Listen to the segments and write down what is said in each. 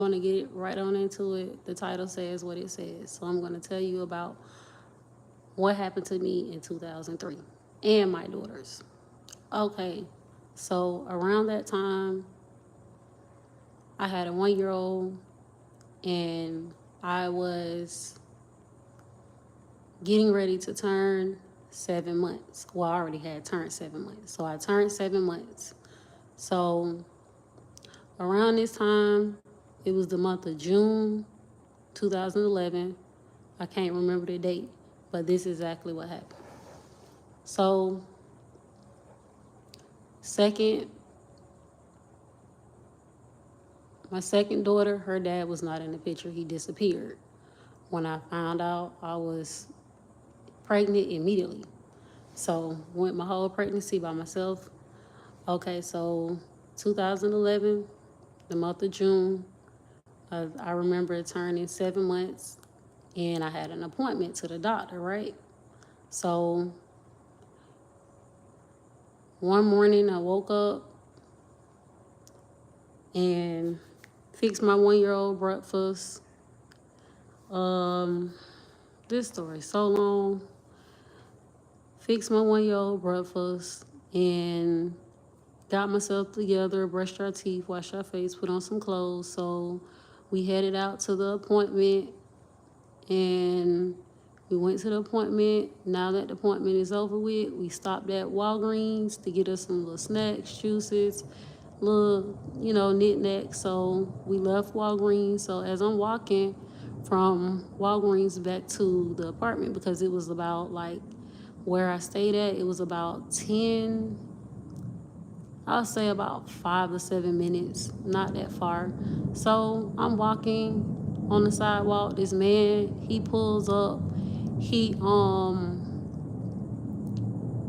going to get right on into it. The title says what it says. So I'm going to tell you about what happened to me in 2003 and my daughters. Okay, so around that time, I had a 1 year old and I was getting ready to turn 7 months. Well, I already had turned 7 months. So I turned 7 months. So around this time, it was the month of June 2011. I can't remember the date, but this is exactly what happened. So, second, my second daughter, her dad was not in the picture. He disappeared. When I found out I was pregnant immediately. So, went my whole pregnancy by myself. Okay, so 2011, the month of June, I remember turning 7 months and I had an appointment to the doctor, right? So one morning I woke up and fixed my 1 year old breakfast. Um, this story so long. Fixed my 1 year old breakfast and got myself together, brushed our teeth, washed our face, put on some clothes. So we headed out to the appointment and we went to the appointment. Now that the appointment is over with, we stopped at Walgreens to get us some little snacks, juices, little, knickknacks. So we left Walgreens. So as I'm walking from Walgreens back to the apartment, because it was about like where I stayed at, it was about 10, I'll say about 5 to 7 minutes, not that far. So I'm walking on the sidewalk. This man, he pulls up. He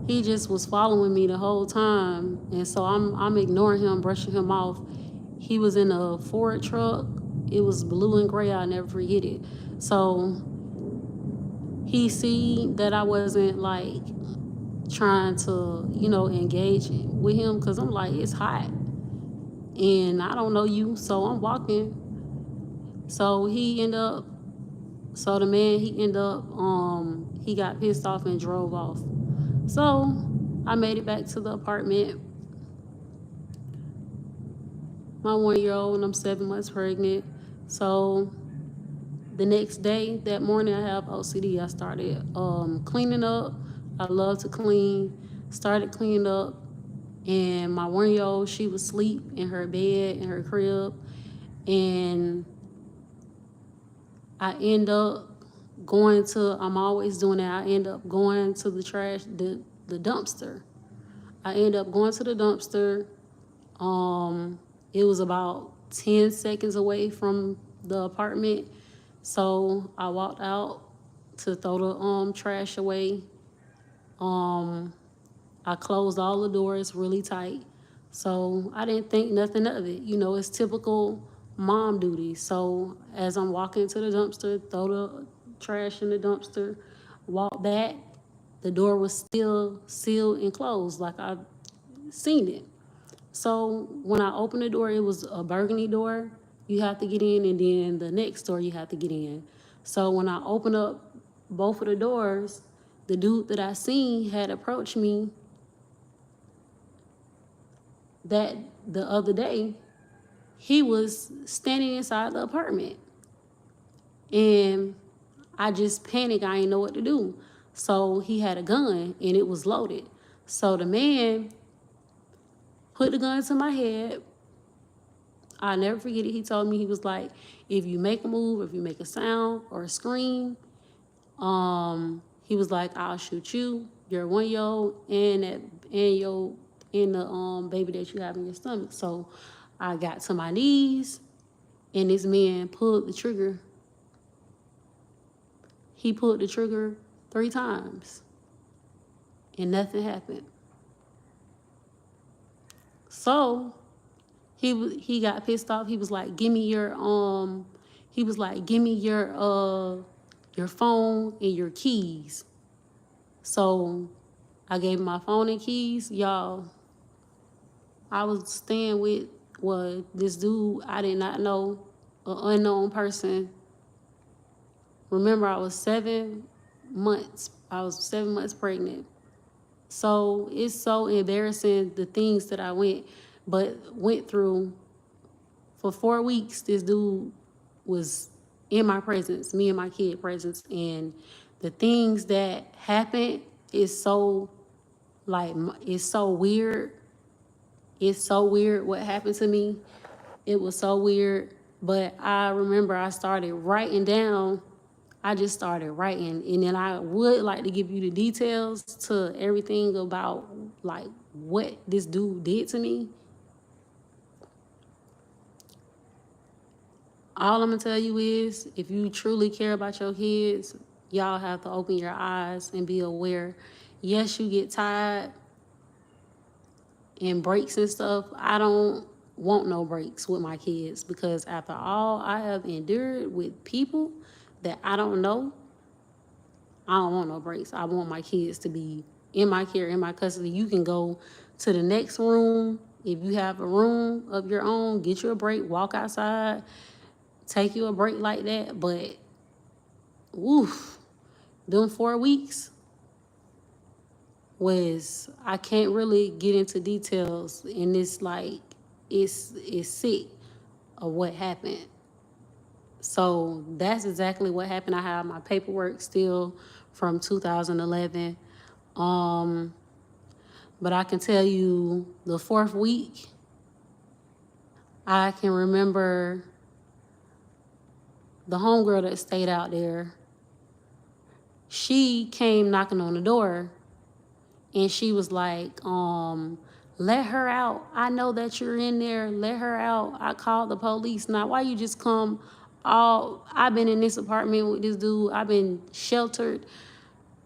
he just was following me the whole time, and so I'm ignoring him, brushing him off. He was in a Ford truck. It was blue and gray. I'll never forget it. So he see that I wasn't like trying to, engage with him because I'm like, it's hot and I don't know you, so I'm walking. So the man, he got pissed off and drove off. So I made it back to the apartment. My 1 year old and I'm 7 months pregnant. So the next day, that morning, I have OCD. I started cleaning up. I love to clean. Started cleaning up, and my 1 year old, she was asleep in her bed in her crib, and I end up going to. I'm always doing that. I end up going to the dumpster. I end up going to the dumpster. It was about 10 seconds away from the apartment. So I walked out to throw the trash away. I closed all the doors really tight. So I didn't think nothing of it. It's typical mom duty. So as I'm walking to the dumpster, throw the trash in the dumpster, walk back, the door was still sealed and closed like I seen it. So when I opened the door, it was a burgundy door. You have to get in, and then the next door you have to get in. So when I opened up both of the doors, the dude that I seen had approached me that the other day. He was standing inside the apartment, and I just panicked. I didn't know what to do. So he had a gun, and it was loaded. So the man put the gun to my head. I'll never forget it. He told me, he was like, if you make a move, if you make a sound or a scream, he was like, I'll shoot you, your 1 year old, and the baby that you have in your stomach. So I got to my knees, and this man pulled the trigger. He pulled the trigger 3 times, and nothing happened. So he got pissed off. He was like, give me your your phone and your keys. So I gave him my phone and keys. Y'all, I was staying with this dude I did not know. an unknown person. Remember, I was 7 months. I was 7 months pregnant. So it's so embarrassing the things that I went through. For 4 weeks, this dude was in my presence, me and my kid presence, and the things that happened is so like it's so weird. It's so weird what happened to me. It was so weird. But I remember I started writing down. I just started writing, and then I would like to give you the details to everything about like what this dude did to me. All I'm gonna tell you is, if you truly care about your kids, y'all have to open your eyes and be aware. Yes, you get tired and breaks and stuff. I don't want no breaks with my kids, because after all I have endured with people that I don't know, I don't want no breaks. I want my kids to be in my care, in my custody. You can go to the next room. If you have a room of your own, get you a break, walk outside, take you a break like that. But, woof, them 4 weeks was, I can't really get into details, and it's like, it's sick of what happened. So that's exactly what happened. I have my paperwork still from 2011. But I can tell you the 4th week, I can remember the homegirl that stayed out there. She came knocking on the door, and she was like, let her out. I know that you're in there. Let her out. I called the police. Now, why you just come I've been in this apartment with this dude. I've been sheltered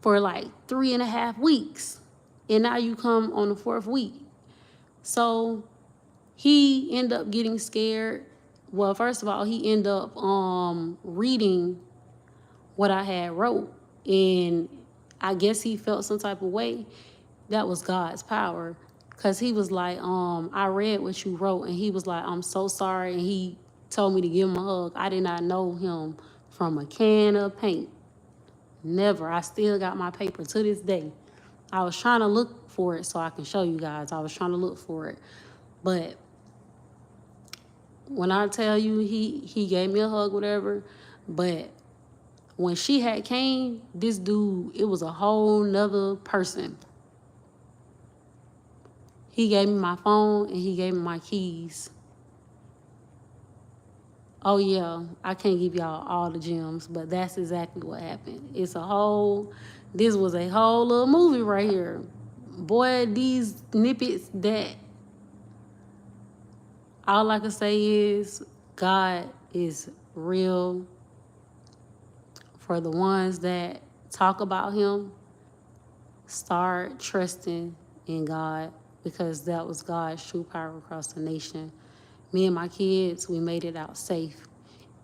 for like 3.5 weeks. And now you come on the 4th week. So he ended up getting scared. Well, first of all, he ended up reading what I had wrote. And I guess he felt some type of way. That was God's power. Because he was like, I read what you wrote. And he was like, I'm so sorry. And he told me to give him a hug. I did not know him from a can of paint. Never. I still got my paper to this day. I was trying to look for it so I can show you guys. I was trying to look for it. But when I tell you he gave me a hug, whatever, but when she had came, this dude, it was a whole nother person. He gave me my phone and he gave me my keys. Oh yeah, I can't give y'all all the gems, but that's exactly what happened. This was a whole little movie right here. Boy, these snippets that, all I can say is God is real. For the ones that talk about him, start trusting in God, because that was God's true power across the nation. Me and my kids, we made it out safe.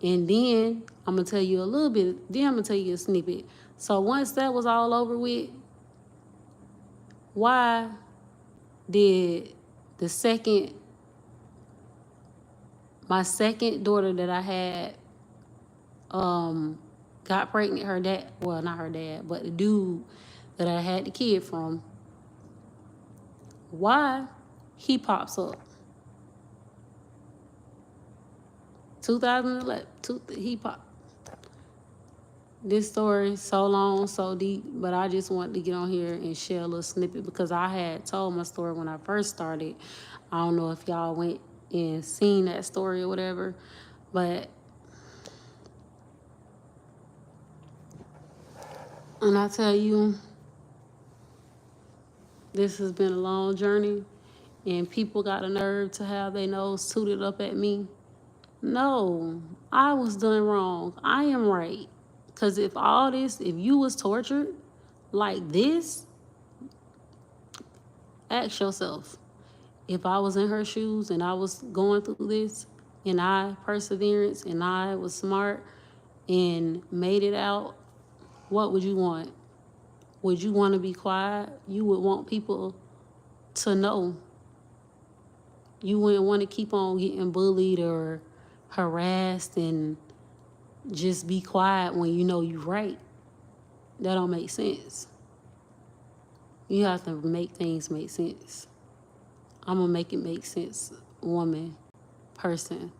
And then I'm going to tell you a little bit, then I'm going to tell you a snippet. So once that was all over with, why did my second daughter that I had got pregnant, her dad, well, not her dad, but the dude that I had the kid from, why he pops up? 2011, he popped. This story so long, so deep, but I just wanted to get on here and share a little snippet, because I had told my story when I first started. I don't know if y'all went and seen that story or whatever, but and I tell you, this has been a long journey, and people got a nerve to have their nose tooted up at me. No, I was done wrong. I am right. Because if you was tortured like this, ask yourself, if I was in her shoes and I was going through this, and I perseverance and I was smart and made it out, what would you want? Would you want to be quiet? You would want people to know. You wouldn't want to keep on getting bullied or harassed and just be quiet when you know you're right. That don't make sense. You have to make things make sense. I'm a make it make sense woman, person.